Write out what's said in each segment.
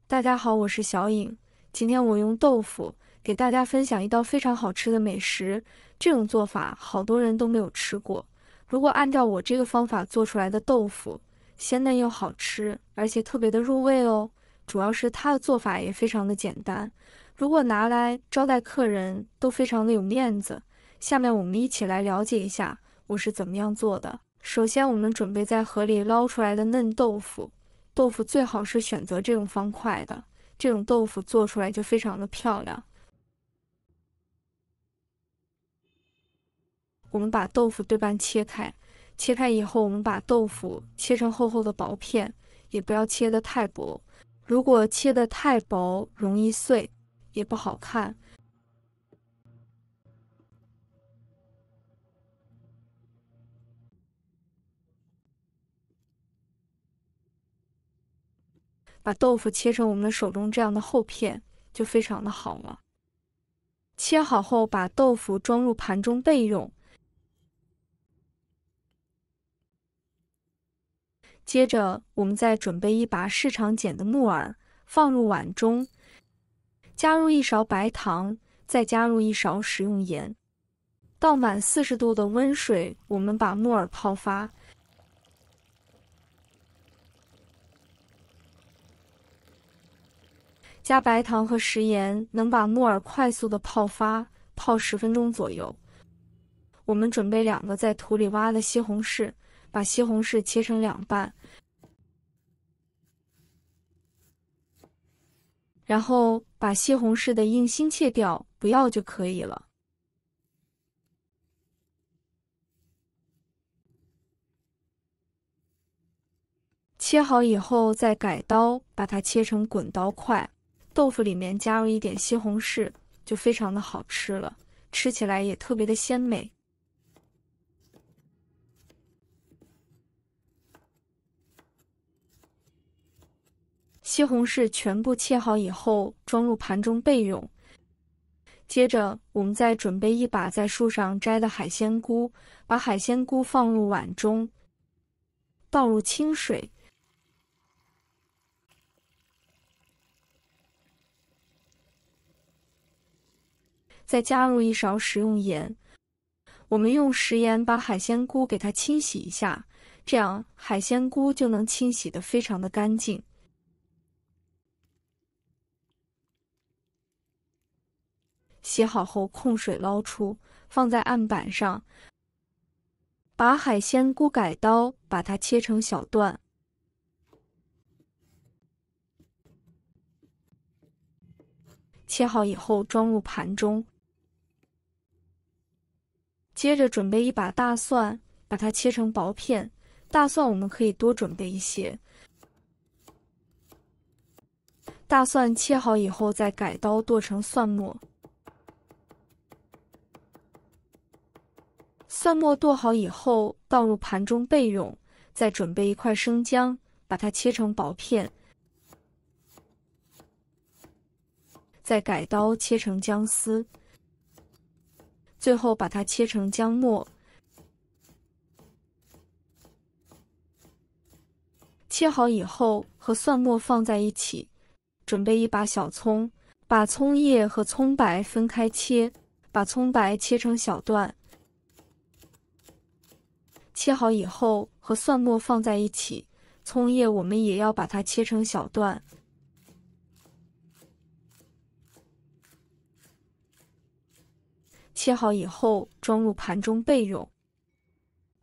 大家好，我是小颖。今天我用豆腐给大家分享一道非常好吃的美食。这种做法好多人都没有吃过。如果按照我这个方法做出来的豆腐，鲜嫩又好吃，而且特别的入味哦。主要是它的做法也非常的简单，如果拿来招待客人都非常的有面子。下面我们一起来了解一下我是怎么样做的。首先，我们准备在河里捞出来的嫩豆腐。豆腐最好是选择这种方块的，这种豆腐做出来就非常的漂亮。我们把豆腐对半切开，切开以后，我们把豆腐切成厚厚的薄片，也不要切得太薄。如果切得太薄，容易碎，也不好看。把豆腐切成我们手中这样的厚片，就非常的好了。切好后，把豆腐装入盘中备用。接着，我们再准备一把市场捡的木耳，放入碗中，加入1勺白糖，再加入1勺食用盐。倒满40度的温水，我们把木耳泡发。加白糖和食盐，能把木耳快速的泡发，泡10分钟左右。我们准备2个在土里挖的西红柿，把西红柿切成2半，然后把西红柿的硬心切掉，不要就可以了。切好以后，再改刀，把它切成滚刀块。豆腐里面加入一点西红柿，就非常的好吃了，吃起来也特别的鲜美。西红柿全部切好以后，装入盘中备用。接着，我们再准备一把在树上摘的海鲜菇，把海鲜菇放入碗中，倒入清水，再加入1勺食用盐。我们用食盐把海鲜菇给它清洗一下，这样海鲜菇就能清洗得非常的干净。洗好后控水捞出，放在案板上。把海鲜菇改刀，把它切成小段。切好以后装入盘中。接着准备一把大蒜，把它切成薄片。大蒜我们可以多准备一些。大蒜切好以后，再改刀剁成蒜末。蒜末剁好以后，倒入盘中备用。再准备1块生姜，把它切成薄片。再改刀切成姜丝。最后把它切成姜末。切好以后和蒜末放在一起。准备一把小葱，把葱叶和葱白分开切，把葱白切成小段。切好以后和蒜末放在一起，葱叶我们也要把它切成小段。切好以后装入盘中备用。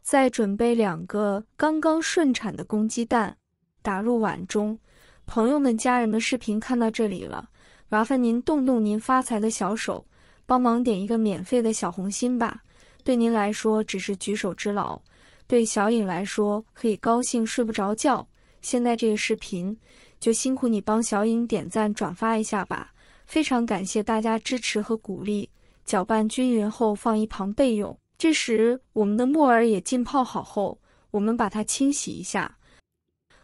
再准备2个刚刚顺产的公鸡蛋，打入碗中。朋友们、家人们，视频看到这里了，麻烦您动动您发财的小手，帮忙点一个免费的小红心吧。对您来说只是举手之劳，对小颖来说可以高兴睡不着觉。现在这个视频就辛苦你帮小颖点赞转发一下吧，非常感谢大家支持和鼓励。搅拌均匀后放一旁备用。这时我们的木耳也浸泡好后，我们把它清洗一下，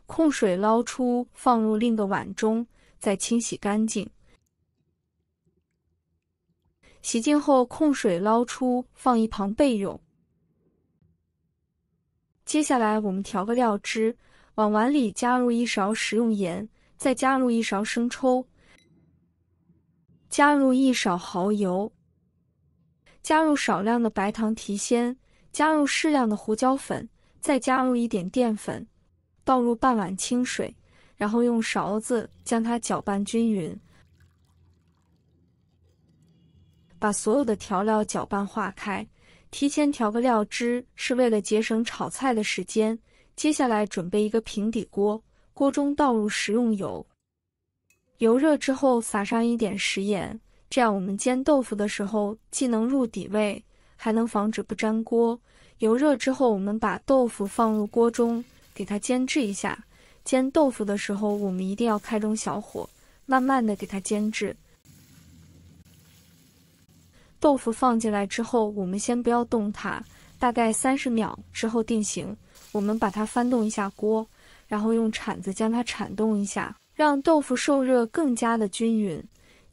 控水捞出，放入另一个碗中，再清洗干净。洗净后控水捞出，放一旁备用。接下来我们调个料汁，往碗里加入1勺食用盐，再加入1勺生抽，加入1勺蚝油，加入少量的白糖提鲜，加入适量的胡椒粉，再加入一点淀粉，倒入半碗清水，然后用勺子将它搅拌均匀，把所有的调料搅拌化开。提前调个料汁是为了节省炒菜的时间。接下来准备一个平底锅，锅中倒入食用油，油热之后撒上一点食盐，这样我们煎豆腐的时候既能入底味，还能防止不粘锅。油热之后，我们把豆腐放入锅中，给它煎制一下。煎豆腐的时候，我们一定要开中小火，慢慢的给它煎制。豆腐放进来之后，我们先不要动它，大概30秒之后定型。我们把它翻动一下锅，然后用铲子将它铲动一下，让豆腐受热更加的均匀。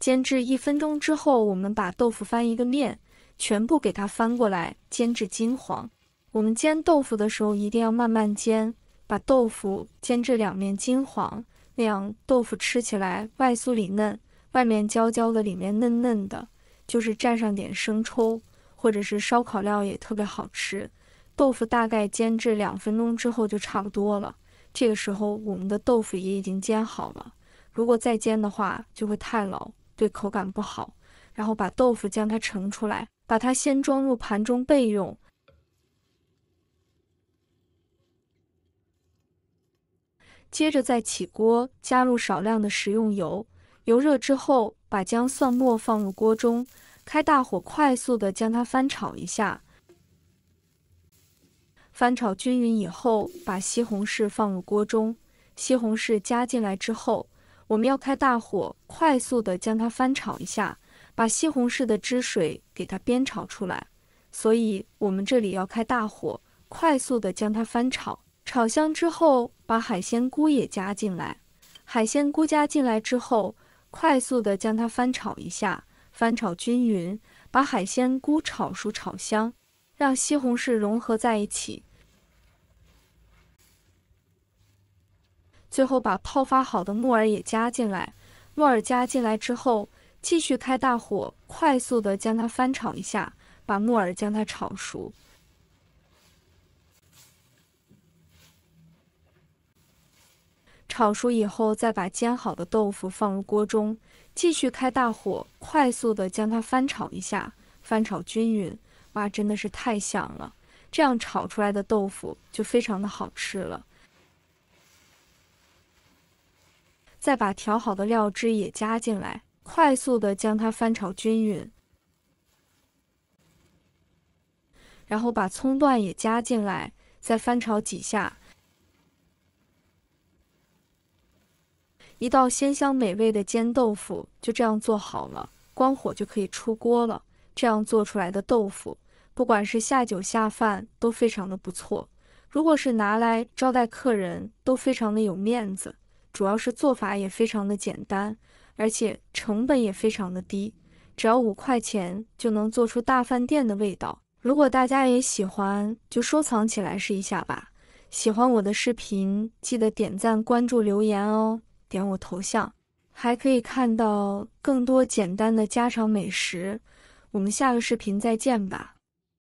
煎至1分钟之后，我们把豆腐翻一个面，全部给它翻过来，煎至金黄。我们煎豆腐的时候一定要慢慢煎，把豆腐煎至两面金黄，那样豆腐吃起来外酥里嫩，外面焦焦的，里面嫩嫩的。就是蘸上点生抽或者是烧烤料也特别好吃。豆腐大概煎至2分钟之后就差不多了，这个时候我们的豆腐也已经煎好了。如果再煎的话就会太老，对口感不好。然后把豆腐将它盛出来，把它先装入盘中备用。接着再起锅，加入少量的食用油，油热之后，把姜蒜末放入锅中，开大火快速的将它翻炒一下。翻炒均匀以后，把西红柿放入锅中，西红柿加进来之后，我们要开大火快速的将它翻炒一下，把西红柿的汁水给它煸炒出来。所以我们这里要开大火，快速的将它翻炒。炒香之后，把海鲜菇也加进来。海鲜菇加进来之后，快速的将它翻炒一下，翻炒均匀，把海鲜菇炒熟炒香，让西红柿融合在一起。最后把泡发好的木耳也加进来。木耳加进来之后，继续开大火，快速的将它翻炒一下，把木耳将它炒熟。炒熟以后，再把煎好的豆腐放入锅中，继续开大火，快速的将它翻炒一下，翻炒均匀。哇，真的是太香了！这样炒出来的豆腐就非常的好吃了。再把调好的料汁也加进来，快速的将它翻炒均匀。然后把葱段也加进来，再翻炒几下。一道鲜香美味的煎豆腐就这样做好了，关火就可以出锅了。这样做出来的豆腐，不管是下酒下饭都非常的不错。如果是拿来招待客人，都非常的有面子。主要是做法也非常的简单，而且成本也非常的低，只要5块钱就能做出大饭店的味道。如果大家也喜欢，就收藏起来试一下吧。喜欢我的视频，记得点赞、关注、留言哦。点我头像，还可以看到更多简单的家常美食。我们下个视频再见吧。